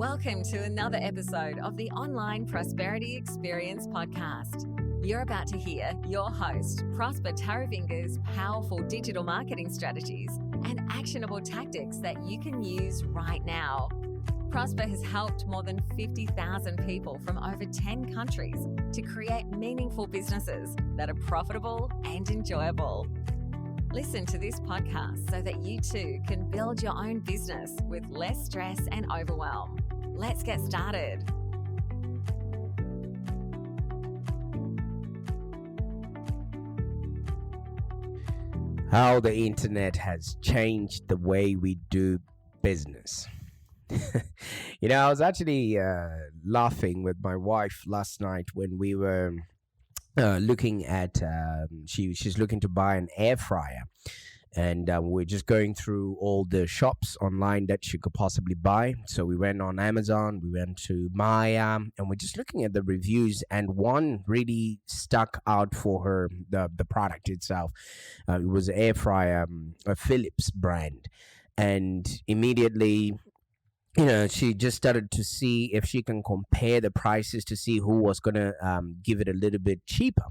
Welcome to another episode of the Online Prosperity Experience podcast. You're about to hear your host, Prosper Taravinga's powerful digital marketing strategies and actionable tactics that you can use right now. Prosper has helped more than 50,000 people from over 10 countries to create meaningful businesses that are profitable and enjoyable. Listen to this podcast so that you too can build your own business with less stress and overwhelm. Let's get started. How the internet has changed the way we do business. I was actually laughing with my wife last night when we were looking at she's looking to buy an air fryer, and we're just going through all the shops online that she could possibly buy. So we went on Amazon, we went to M.E.D.I.A, and we're just looking at the reviews, and one really stuck out for her, the product itself. It was an air fryer, a Philips brand, and immediately she just started to see if she can compare the prices to see who was going to give it a little bit cheaper.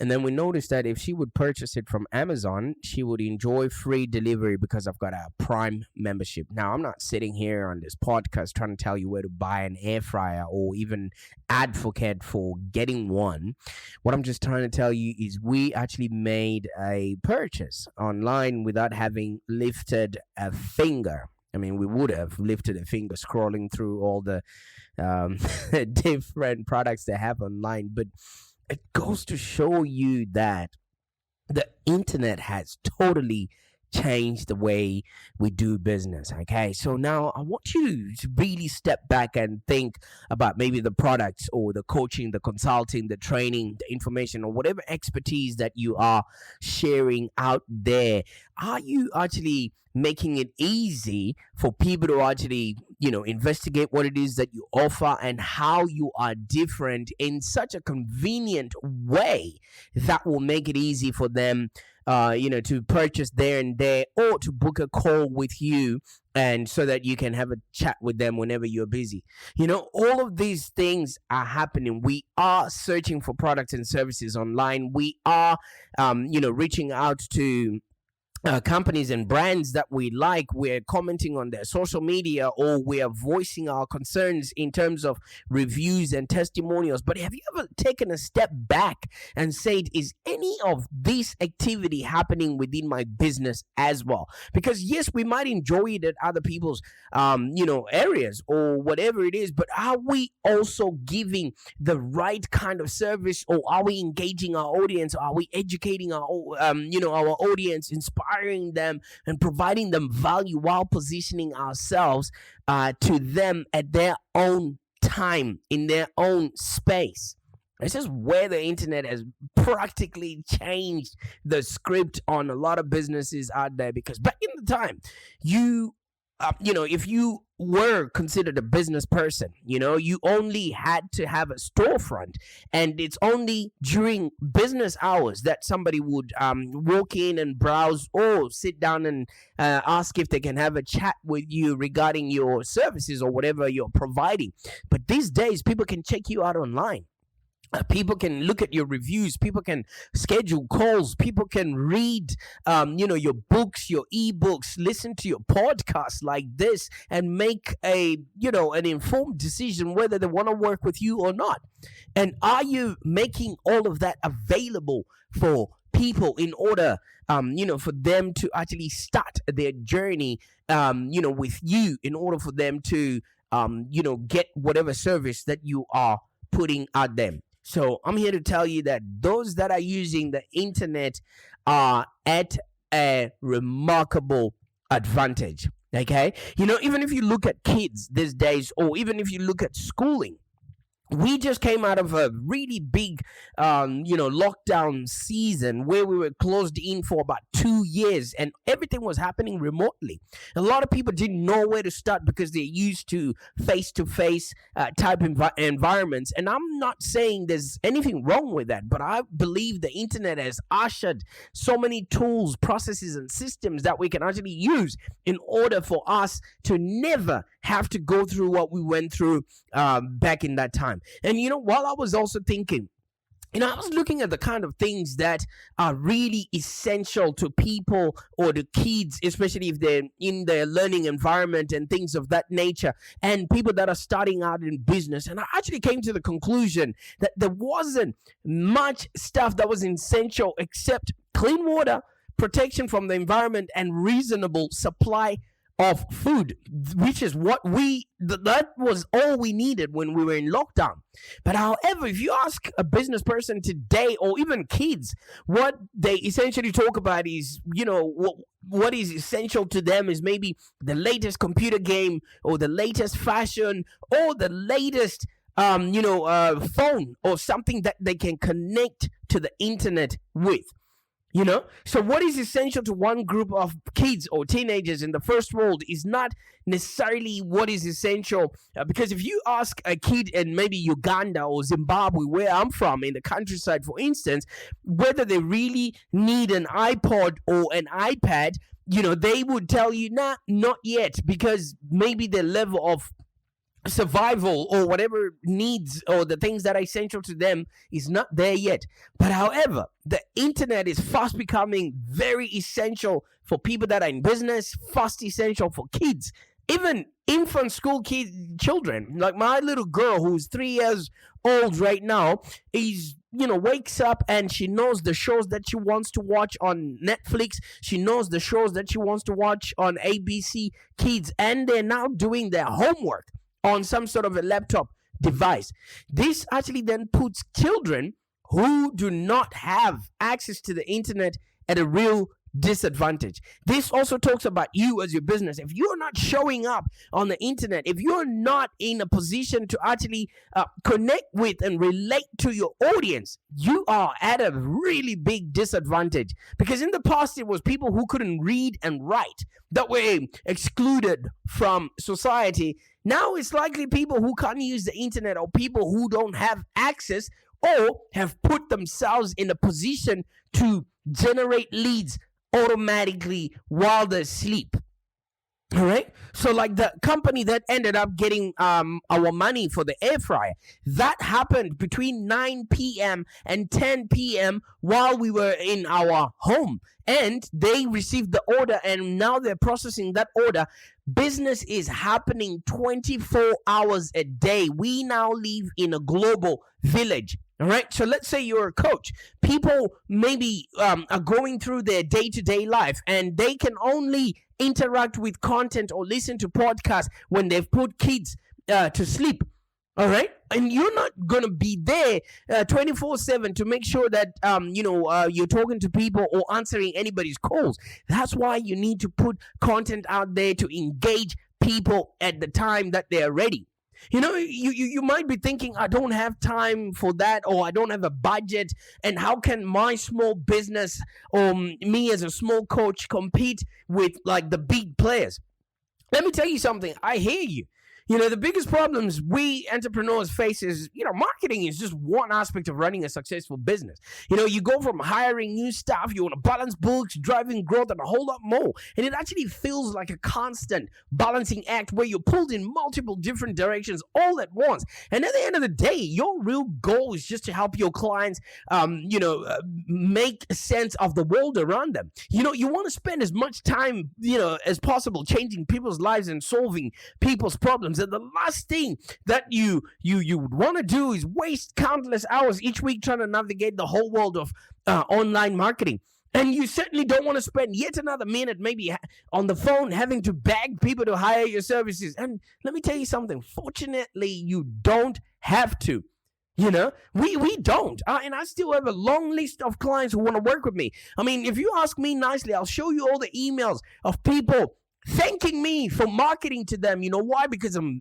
And then we noticed that if she would purchase it from Amazon, she would enjoy free delivery because I've got a Prime membership. Now, I'm not sitting here on this podcast trying to tell you where to buy an air fryer or even advocate for getting one. What I'm just trying to tell you is we actually made a purchase online without having lifted a finger. I mean, we would have lifted a finger scrolling through all the different products they have online. But it goes to show you that the internet has totally changed the way we do business. Okay, so now I want you to really step back and think about maybe the products or the coaching, the consulting, the training, the information, or whatever expertise that you are sharing out there. Are you actually making it easy for people to actually, investigate what it is that you offer and how you are different in such a convenient way that will make it easy for them to purchase there and there, or to book a call with you, and so that you can have a chat with them whenever you're busy. All of these things are happening. We are searching for products and services online. We are, reaching out to companies and brands that we like. We're commenting on their social media, or we are voicing our concerns in terms of reviews and testimonials. But have you ever taken a step back and said, is any of this activity happening within my business as well? Because yes, we might enjoy it at other people's areas or whatever it is, but are we also giving the right kind of service, or are we engaging our audience? Are we educating our audience, inspiring them and providing them value while positioning ourselves to them at their own time, in their own space? This is where the internet has practically changed the script on a lot of businesses out there. Because back in the time, if you were considered a business person, you only had to have a storefront, and it's only during business hours that somebody would walk in and browse or sit down and ask if they can have a chat with you regarding your services or whatever you're providing. But these days, people can check you out online. People can look at your reviews. People can schedule calls. People can read, your books, your ebooks, listen to your podcasts like this, and make an informed decision whether they want to work with you or not. And are you making all of that available for people in order, for them to actually start their journey, with you, in order for them to, get whatever service that you are putting out them? So I'm here to tell you that those that are using the internet are at a remarkable advantage. Okay, even if you look at kids these days, or even if you look at schooling, we just came out of a really big, lockdown season where we were closed in for about 2 years, and everything was happening remotely. A lot of people didn't know where to start because they're used to face-to-face type environments. And I'm not saying there's anything wrong with that, but I believe the internet has ushered so many tools, processes, and systems that we can actually use in order for us to never have to go through what we went through back in that time. And while I was also thinking, I was looking at the kind of things that are really essential to people or the kids, especially if they're in their learning environment and things of that nature, and people that are starting out in business. And I actually came to the conclusion that there wasn't much stuff that was essential except clean water, protection from the environment, and reasonable supply of food, which is what that was all we needed when we were in lockdown. But however, if you ask a business person today, or even kids, what they essentially talk about is, what is essential to them is maybe the latest computer game, or the latest fashion, or the latest phone, or something that they can connect to the internet with. So what is essential to one group of kids or teenagers in the first world is not necessarily what is essential, because if you ask a kid in maybe Uganda or Zimbabwe, where I'm from, in the countryside, for instance, whether they really need an iPod or an iPad, they would tell you, nah, not yet, because maybe their level of survival or whatever needs or the things that are essential to them is not there yet. But however, the internet is fast becoming very essential for people that are in business, fast essential for kids, even infant school children. Like my little girl, who's 3 years old right now, is wakes up and she knows the shows that she wants to watch on Netflix. She knows the shows that she wants to watch on ABC Kids, and they're now doing their homework on some sort of a laptop device. This actually then puts children who do not have access to the internet at a real disadvantage. This also talks about you as your business. If you're not showing up on the internet, if you're not in a position to actually connect with and relate to your audience, you are at a really big disadvantage. Because in the past, it was people who couldn't read and write that were excluded from society. Now it's likely people who can't use the internet, or people who don't have access, or have put themselves in a position to generate leads automatically while they sleep. All right. So like the company that ended up getting our money for the air fryer, that happened between 9 p.m. and 10 p.m. while we were in our home, and they received the order, and now they're processing that order. Business is happening 24 hours a day. We now live in a global village. All right. So let's say you're a coach. People maybe are going through their day-to-day life, and they can only interact with content or listen to podcasts when they've put kids to sleep. All right. And you're not going to be there 24/7 to make sure that, you're talking to people or answering anybody's calls. That's why you need to put content out there to engage people at the time that they're ready. You might be thinking, I don't have time for that, or I don't have a budget, and how can my small business or me as a small coach compete with like the big players? Let me tell you something. I hear you. The biggest problems we entrepreneurs face is, marketing is just one aspect of running a successful business. You go from hiring new staff, you want to balance books, driving growth, and a whole lot more. And it actually feels like a constant balancing act where you're pulled in multiple different directions all at once. And at the end of the day, your real goal is just to help your clients, make sense of the world around them. You want to spend as much time, as possible changing people's lives and solving people's problems. And the last thing that you would want to do is waste countless hours each week trying to navigate the whole world of online marketing. And you certainly don't want to spend yet another minute maybe on the phone having to beg people to hire your services. And let me tell you something. Fortunately, you don't have to. We don't. And I still have a long list of clients who want to work with me. I mean, if you ask me nicely, I'll show you all the emails of people thanking me for marketing to them. You know why? Because I'm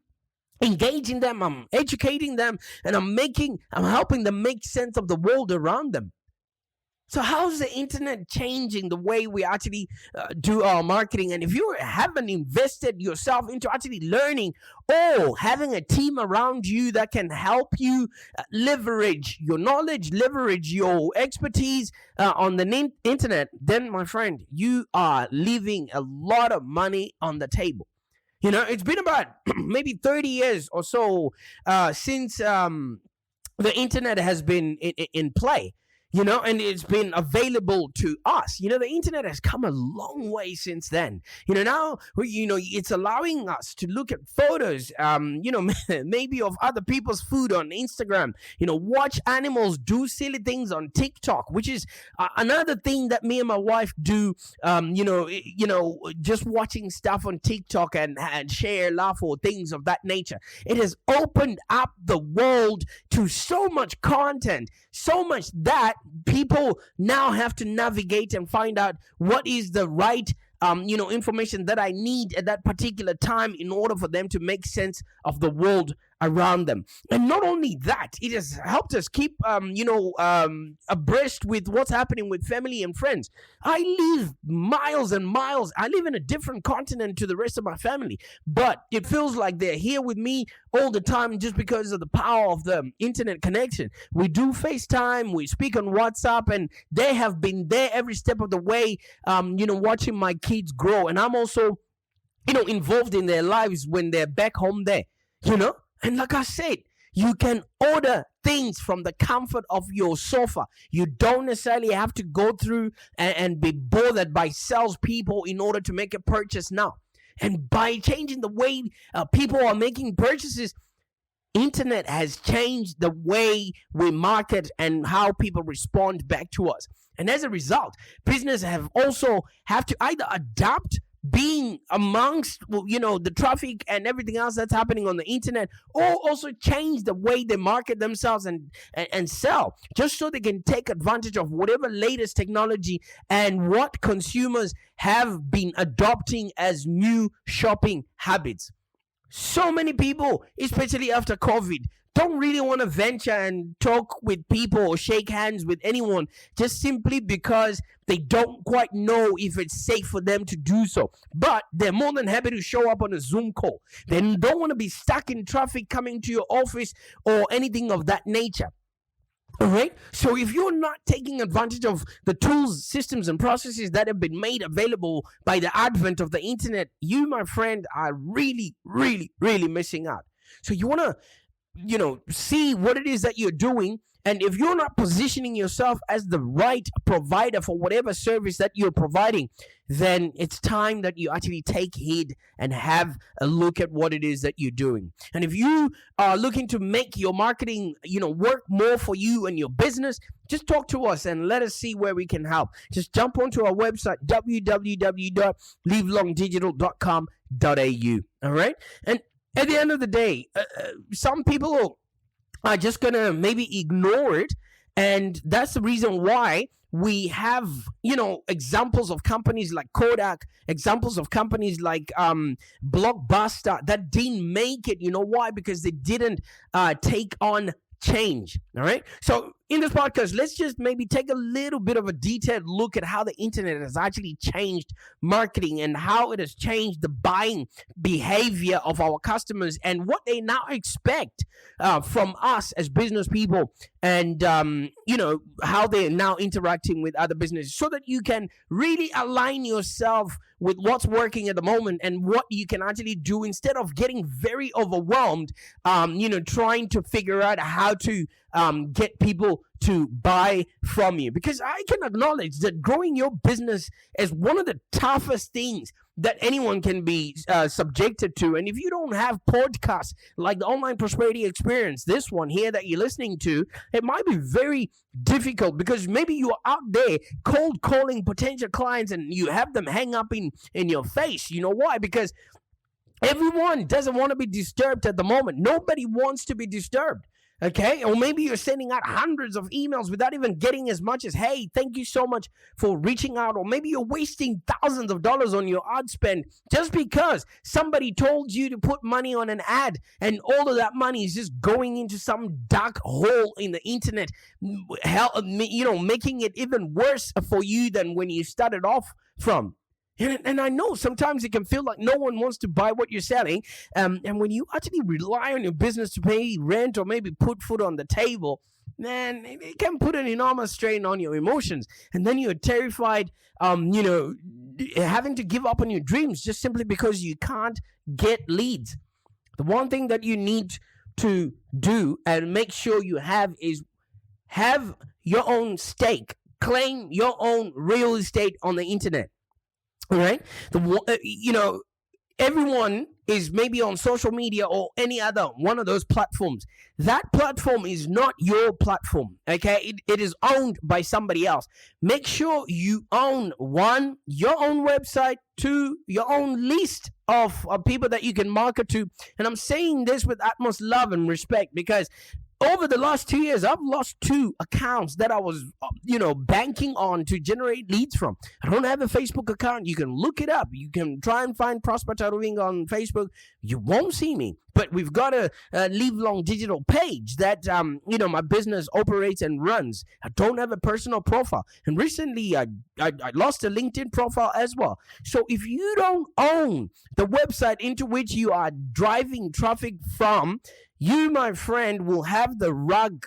engaging them, I'm educating them, and I'm helping them make sense of the world around them. So how's the internet changing the way we actually do our marketing? And if you haven't invested yourself into actually learning or having a team around you that can help you leverage your knowledge, leverage your expertise on the internet, then my friend, you are leaving a lot of money on the table. It's been about maybe 30 years or so since the internet has been in play, and it's been available to us. The internet has come a long way since then. Now, it's allowing us to look at photos, maybe of other people's food on Instagram, watch animals do silly things on TikTok, which is another thing that me and my wife do, just watching stuff on TikTok and share, laugh, or things of that nature. It has opened up the world to so much content, so much that people now have to navigate and find out what is the right information that I need at that particular time in order for them to make sense of the world around them. And not only that, it has helped us keep abreast with what's happening with family and friends. I live miles and miles. I live in a different continent to the rest of my family, but it feels like they're here with me all the time just because of the power of the internet connection. We do FaceTime, we speak on WhatsApp, and they have been there every step of the way, watching my kids grow. And I'm also, involved in their lives when they're back home there, And like I said, you can order things from the comfort of your sofa. You don't necessarily have to go through and be bothered by salespeople in order to make a purchase now. And by changing the way people are making purchases, internet has changed the way we market and how people respond back to us. And as a result, businesses have to either adapt being amongst the traffic and everything else that's happening on the internet, or also change the way they market themselves and sell, just so they can take advantage of whatever latest technology and what consumers have been adopting as new shopping habits. So many people, especially after COVID, don't really want to venture and talk with people or shake hands with anyone, just simply because they don't quite know if it's safe for them to do so. But they're more than happy to show up on a Zoom call. They don't want to be stuck in traffic coming to your office or anything of that nature. All right. So if you're not taking advantage of the tools, systems, and processes that have been made available by the advent of the internet, you, my friend, are really, really, really missing out. So you want to see what it is that you're doing. And if you're not positioning yourself as the right provider for whatever service that you're providing, then it's time that you actually take heed and have a look at what it is that you're doing. And if you are looking to make your marketing, work more for you and your business, just talk to us and let us see where we can help. Just jump onto our website, www.livelongdigital.com.au. All right. And at the end of the day, some people are just going to maybe ignore it. And that's the reason why we have, examples of companies like Kodak, examples of companies like Blockbuster that didn't make it. You know why? Because they didn't take on change. All right. So in this podcast, let's just maybe take a little bit of a detailed look at how the internet has actually changed marketing and how it has changed the buying behavior of our customers and what they now expect from us as business people, and how they're now interacting with other businesses, so that you can really align yourself with what's working at the moment and what you can actually do instead of getting very overwhelmed, trying to figure out how to get people to buy from you. Because I can acknowledge that growing your business is one of the toughest things that anyone can be subjected to. And if you don't have podcasts like the Online Prosperity Experience, this one here that you're listening to, it might be very difficult, because maybe you're out there cold calling potential clients and you have them hang up in your face. You know why? Because everyone doesn't want to be disturbed at the moment. Nobody wants to be disturbed. Okay, or maybe you're sending out hundreds of emails without even getting as much as, hey, thank you so much for reaching out. Or maybe you're wasting thousands of dollars on your ad spend just because somebody told you to put money on an ad, and all of that money is just going into some dark hole in the internet, making it even worse for you than when you started off from. And I know sometimes it can feel like no one wants to buy what you're selling. And when you actually rely on your business to pay rent or maybe put food on the table, man, it can put an enormous strain on your emotions. And then you're terrified, having to give up on your dreams just simply because you can't get leads. The one thing that you need to do and make sure you have is have your own stake, claim your own real estate on the internet. All right. Everyone is maybe on social media or any other one of those platforms. That platform is not your platform. Okay, it is owned by somebody else. Make sure you own, one, your own website, two, your own list of people that you can market to. And I'm saying this with utmost love and respect, because over the last 2 years, I've lost 2 accounts that I was, banking on to generate leads from. I don't have a Facebook account. You can look it up. You can try and find Prosper Taroving on Facebook. You won't see me. But we've got a Live Long digital page that, my business operates and runs. I don't have a personal profile. And recently, I lost a LinkedIn profile as well. So if you don't own the website into which you are driving traffic from, you, my friend, will have the rug,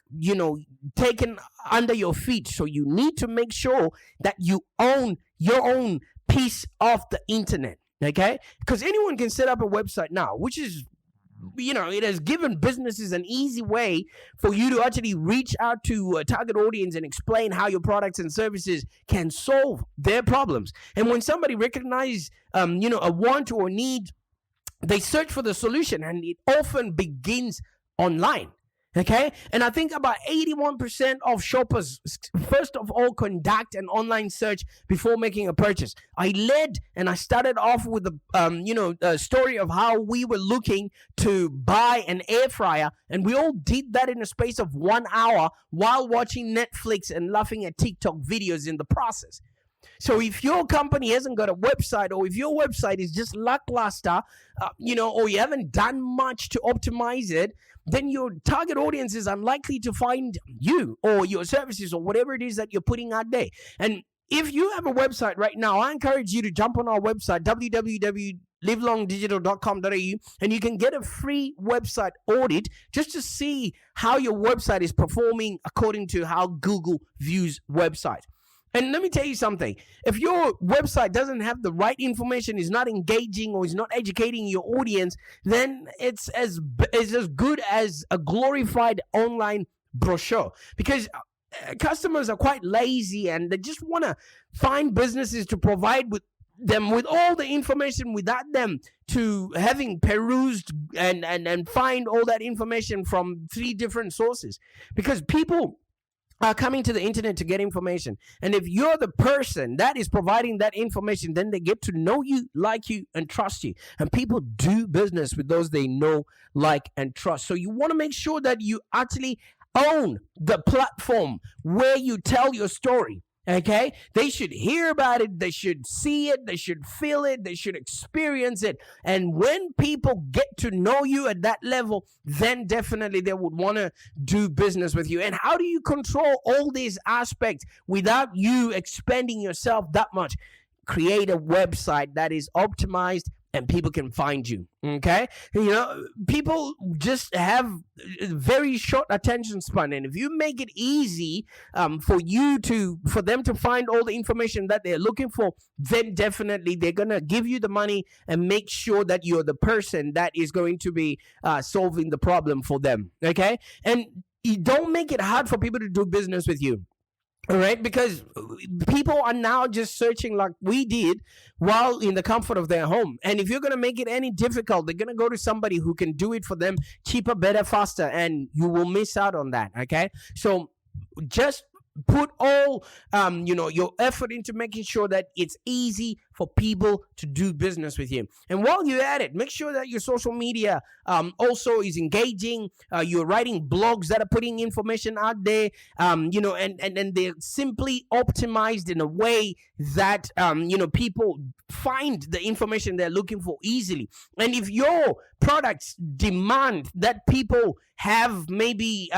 taken under your feet. So you need to make sure that you own your own piece of the internet, okay? Because anyone can set up a website now, which is, it has given businesses an easy way for you to actually reach out to a target audience and explain how your products and services can solve their problems. And when somebody recognizes, a want or need, they search for the solution, and it often begins online. Okay, and I think about 81% of shoppers first of all conduct an online search before making a purchase. I started off with a story of how we were looking to buy an air fryer, and we all did that in a space of 1 hour while watching Netflix and laughing at TikTok videos in the process. So if your company hasn't got a website, or if your website is just lackluster, or you haven't done much to optimize it, then your target audience is unlikely to find you or your services or whatever it is that you're putting out there. And if you have a website right now, I encourage you to jump on our website, www.livelongdigital.com.au, and you can get a free website audit just to see how your website is performing according to how Google views websites. And let me tell you something. If your website doesn't have the right information, is not engaging, or is not educating your audience, then it's as good as a glorified online brochure. Because customers are quite lazy, and they just want to find businesses to provide them with all the information without them to having perused and find all that information from 3 different sources. Because people are coming to the internet to get information. And if you're the person that is providing that information, then they get to know you, like you, and trust you. And people do business with those they know, like, and trust. So you want to make sure that you actually own the platform where you tell your story. Okay, they should hear about it, they should see it, they should feel it, they should experience it. And when people get to know you at that level, then definitely they would want to do business with you. And how do you control all these aspects without you expending yourself that much? Create a website that is optimized and people can find you. Okay, people just have very short attention span, and if you make it easy for them to find all the information that they're looking for, then definitely they're gonna give you the money and make sure that you're the person that is going to be solving the problem for them. Okay, and you don't make it hard for people to do business with you. All right, because people are now just searching like we did while in the comfort of their home. And if you're going to make it any difficult, they're going to go to somebody who can do it for them cheaper, better, faster, and you will miss out on that. Okay, so just put all your effort into making sure that it's easy for people to do business with you. And while you're at it, make sure that your social media also is engaging. You're writing blogs that are putting information out there, and they're simply optimized in a way that people find the information they're looking for easily. And if your products demand that people have maybe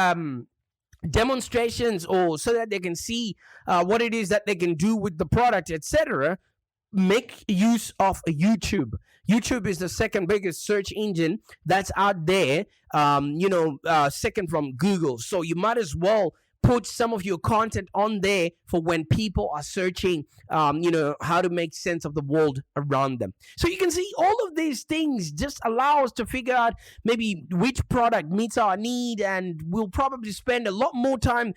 demonstrations, or so that they can see what it is that they can do with the product, etc., make use of YouTube. YouTube is the second biggest search engine that's out there, second from Google. So you might as well put some of your content on there for when people are searching, how to make sense of the world around them. So you can see all of these things just allow us to figure out maybe which product meets our need, and we'll probably spend a lot more time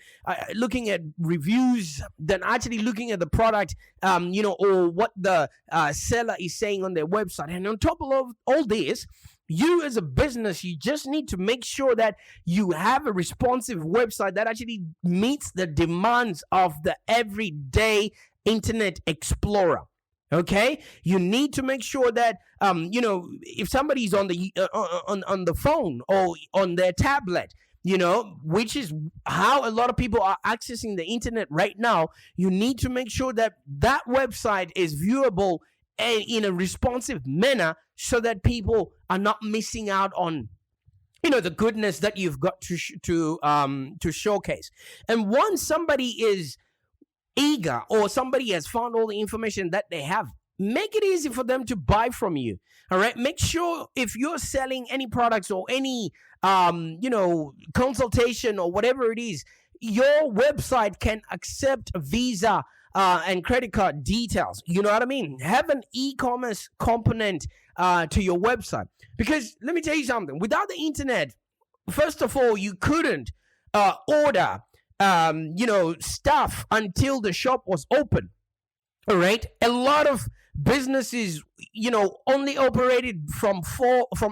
looking at reviews than actually looking at the product, or what the seller is saying on their website. And on top of all this, you as a business, you just need to make sure that you have a responsive website that actually meets the demands of the everyday Internet Explorer. Okay, you need to make sure that if somebody's on the phone or on their tablet, which is how a lot of people are accessing the internet right now, you need to make sure that that website is viewable and in a responsive manner, so that people are not missing out on the goodness that you've got to showcase. And once somebody is eager, or somebody has found all the information that they have, make it easy for them to buy from you. All right, make sure if you're selling any products or any consultation or whatever it is, your website can accept Visa and credit card details. You know what I mean? Have an e-commerce component to your website, because let me tell you something. Without the internet, first of all, you couldn't order stuff until the shop was open. All right, a lot of businesses only operated from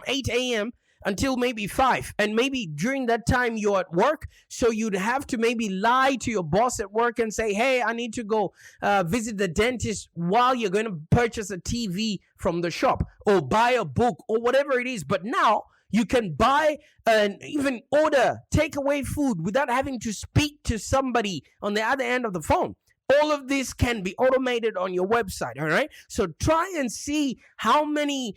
8 a.m. until maybe 5, and maybe during that time you're at work, so you'd have to maybe lie to your boss at work and say, hey, I need to go visit the dentist, while you're going to purchase a TV from the shop or buy a book or whatever it is. But now you can buy and even order takeaway food without having to speak to somebody on the other end of the phone. All of this can be automated on your website, all right? So try and see how many,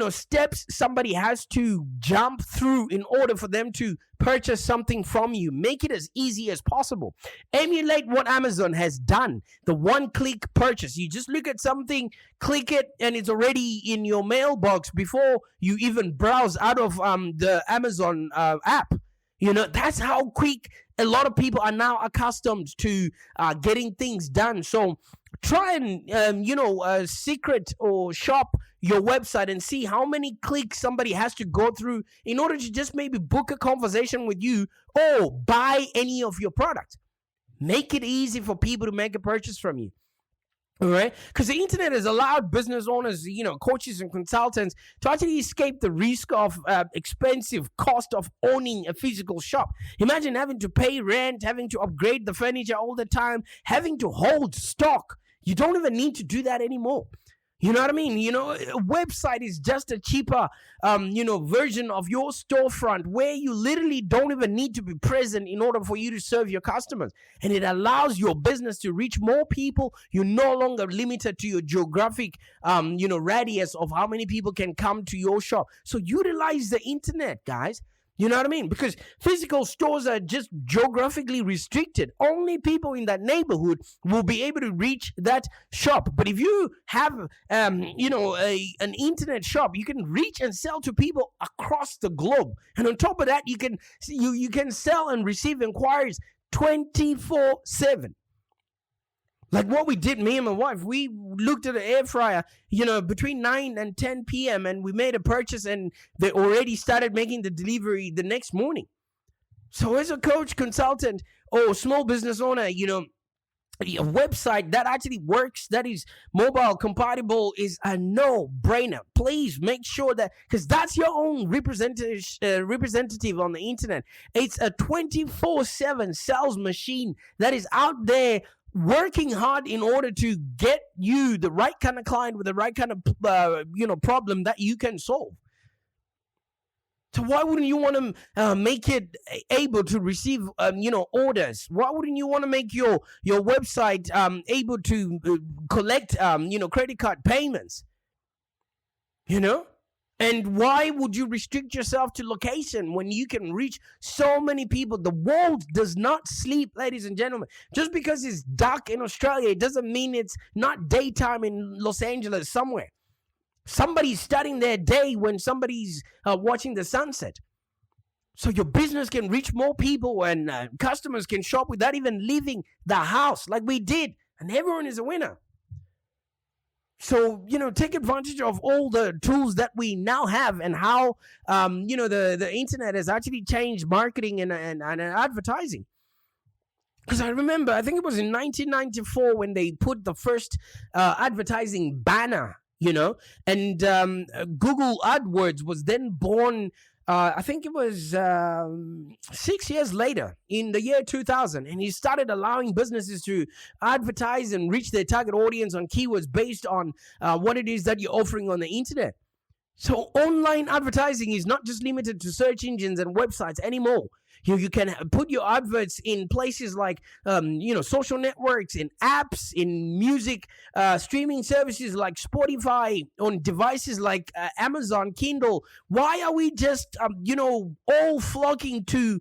steps somebody has to jump through in order for them to purchase something from you. Make it as easy as possible. Emulate what Amazon has done, the one-click purchase. You just look at something, click it, and it's already in your mailbox before you even browse out of the Amazon app. That's how quick a lot of people are now accustomed to getting things done. So try and, secret or shop your website and see how many clicks somebody has to go through in order to just maybe book a conversation with you or buy any of your products. Make it easy for people to make a purchase from you. All right, because the internet has allowed business owners, coaches and consultants to actually escape the risk of expensive cost of owning a physical shop. Imagine having to pay rent, having to upgrade the furniture all the time, having to hold stock. You don't even need to do that anymore. You know what I mean? A website is just a cheaper, version of your storefront, where you literally don't even need to be present in order for you to serve your customers. And it allows your business to reach more people. You're no longer limited to your geographic, radius of how many people can come to your shop. So utilize the internet, guys. You know what I mean? Because physical stores are just geographically restricted. Only people in that neighborhood will be able to reach that shop. But if you have, an internet shop, you can reach and sell to people across the globe. And on top of that, you can sell and receive inquiries 24/7. Like what we did, me and my wife, we looked at the air fryer, between 9 and 10 p.m. and we made a purchase, and they already started making the delivery the next morning. So as a coach, consultant, or small business owner, a website that actually works, that is mobile compatible, is a no-brainer. Please make sure that, because that's your own representative on the internet. It's a 24/7 sales machine that is out there working hard in order to get you the right kind of client with the right kind of problem that you can solve. So why wouldn't you want to make it able to receive orders? Why wouldn't you want to make your website able to collect credit card payments? And why would you restrict yourself to location when you can reach so many people? The world does not sleep, ladies and gentlemen. Just because it's dark in Australia, it doesn't mean it's not daytime in Los Angeles somewhere. Somebody's starting their day when somebody's watching the sunset. So your business can reach more people, and customers can shop without even leaving the house like we did. And everyone is a winner. So, take advantage of all the tools that we now have, and how, the internet has actually changed marketing and advertising. Because I remember, I think it was in 1994 when they put the first advertising banner, and Google AdWords was then born. I think it was 6 years later, in the year 2000, and he started allowing businesses to advertise and reach their target audience on keywords based on what it is that you're offering on the internet. So online advertising is not just limited to search engines and websites anymore. You can put your adverts in places like, social networks, in apps, in music streaming services like Spotify, on devices like Amazon Kindle. Why are we just, all flocking to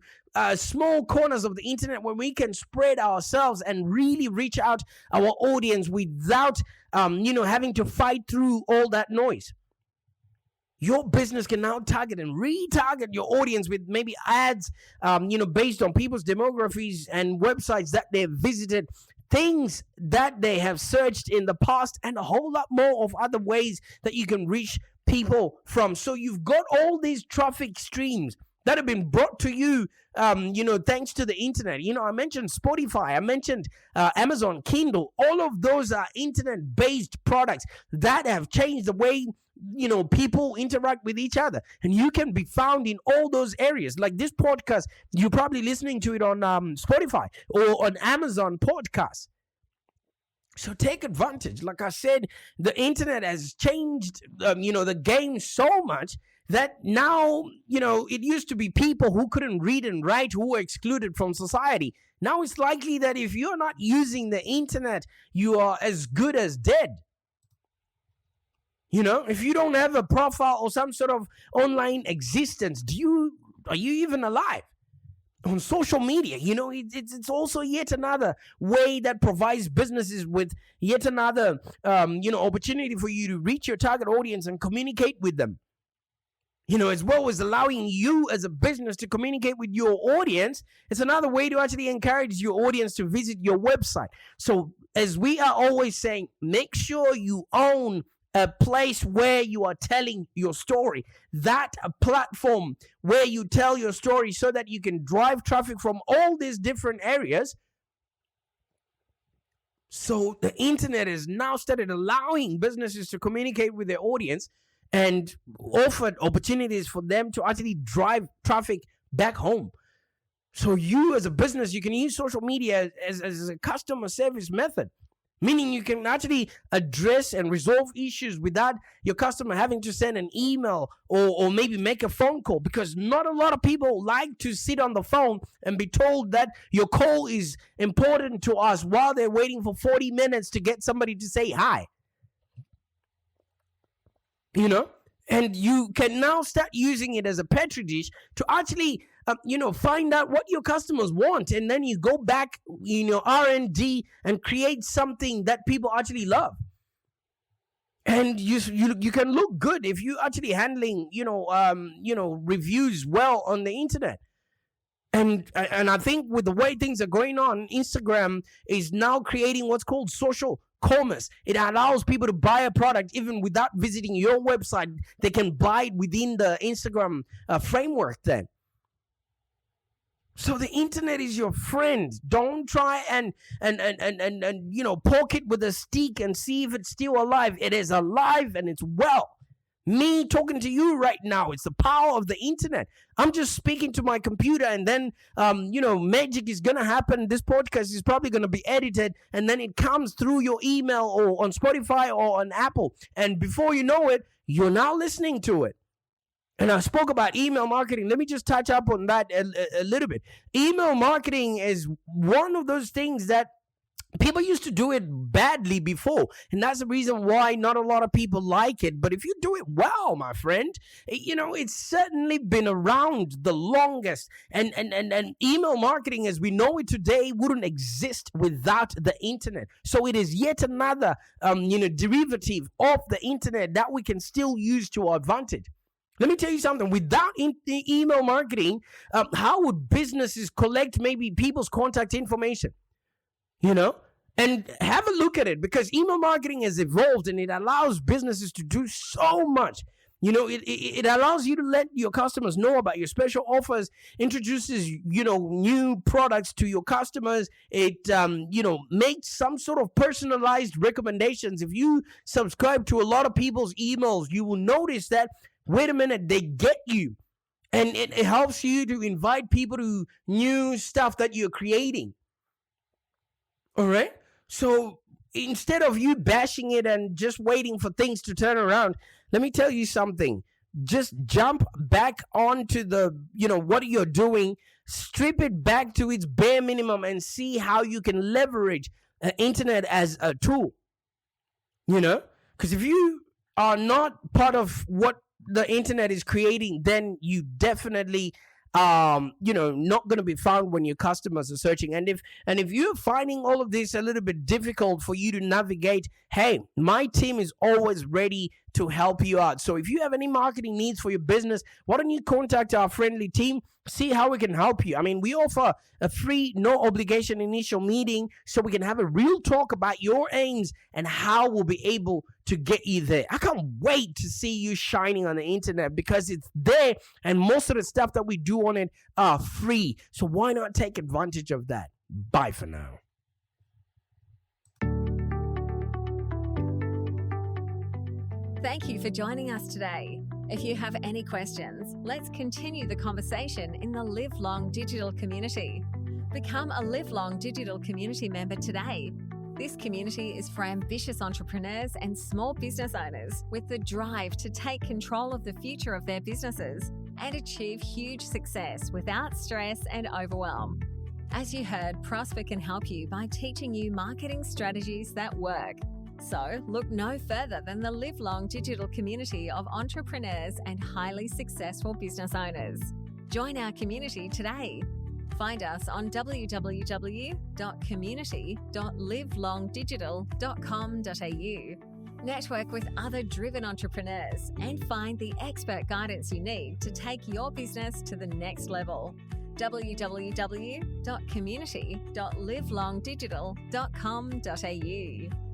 small corners of the internet when we can spread ourselves and really reach out our audience without, having to fight through all that noise? Your business can now target and retarget your audience with maybe ads, based on people's demographies and websites that they've visited, things that they have searched in the past, and a whole lot more of other ways that you can reach people from. So you've got all these traffic streams that have been brought to you, thanks to the internet. I mentioned Spotify, I mentioned Amazon Kindle. All of those are internet-based products that have changed the way people interact with each other, and you can be found in all those areas. Like this podcast, you're probably listening to it on Spotify or on Amazon Podcasts. So take advantage. Like I said, the internet has changed the game so much that now, it used to be people who couldn't read and write who were excluded from society. Now it's likely that if you're not using the internet, you are as good as dead. If you don't have a profile or some sort of online existence, are you even alive? On social media, it's also yet another way that provides businesses with yet another, opportunity for you to reach your target audience and communicate with them. As well as allowing you as a business to communicate with your audience, it's another way to actually encourage your audience to visit your website. So as we are always saying, make sure you own a place where you are telling your story, that a platform where you tell your story so that you can drive traffic from all these different areas. So the internet has now started allowing businesses to communicate with their audience and offered opportunities for them to actually drive traffic back home. So you as a business, you can use social media as a customer service method. Meaning you can actually address and resolve issues without your customer having to send an email or maybe make a phone call, because not a lot of people like to sit on the phone and be told that your call is important to us while they're waiting for 40 minutes to get somebody to say hi. And you can now start using it as a petri dish to actually find out what your customers want, and then you go back R&D and create something that people actually love. And you can look good if you actually handling reviews well on the internet. And I think with the way things are going on, Instagram is now creating what's called social commerce. It allows people to buy a product even without visiting your website. They can buy it within the Instagram framework then. So the internet is your friend. Don't try and poke it with a stick and see if it's still alive. It is alive and it's well. Me talking to you right now, it's the power of the internet. I'm just speaking to my computer, and then magic is gonna happen. This podcast is probably gonna be edited, and then it comes through your email or on Spotify or on Apple, and before you know it, you're now listening to it. And I spoke about email marketing. Let me just touch up on that a little bit. Email marketing is one of those things that people used to do it badly before, and that's the reason why not a lot of people like it. But if you do it well, my friend, it's certainly been around the longest. And email marketing as we know it today wouldn't exist without the internet. So it is yet another derivative of the internet that we can still use to our advantage. Let me tell you something. Without the email marketing, how would businesses collect maybe people's contact information? You know, and have a look at it, because email marketing has evolved and it allows businesses to do so much. You know, it allows you to let your customers know about your special offers, introduces, new products to your customers. It, makes some sort of personalized recommendations. If you subscribe to a lot of people's emails, you will notice that, wait a minute, they get you. And it helps you to invite people to new stuff that you're creating. All right. So instead of you bashing it and just waiting for things to turn around, let me tell you something. Just jump back onto what you're doing, strip it back to its bare minimum, and see how you can leverage internet as a tool. Because if you are not part of what the internet is creating, then you definitely not going to be found when your customers are searching. And if you're finding all of this a little bit difficult for you to navigate, hey, my team is always ready to help you out. So if you have any marketing needs for your business, why don't you contact our friendly team, see how we can help you. I mean, we offer a free, no obligation initial meeting so we can have a real talk about your aims and how we'll be able to get you there. I can't wait to see you shining on the internet, because it's there and most of the stuff that we do on it are free. So why not take advantage of that? Bye for now. Thank you for joining us today. If you have any questions, let's continue the conversation in the Live Long Digital community. Become a Live Long Digital community member today. This community is for ambitious entrepreneurs and small business owners with the drive to take control of the future of their businesses and achieve huge success without stress and overwhelm. As you heard, Prosper can help you by teaching you marketing strategies that work. So look no further than the Live Long Digital community of entrepreneurs and highly successful business owners. Join our community today. Find us on www.community.livelongdigital.com.au. Network with other driven entrepreneurs and find the expert guidance you need to take your business to the next level. www.community.livelongdigital.com.au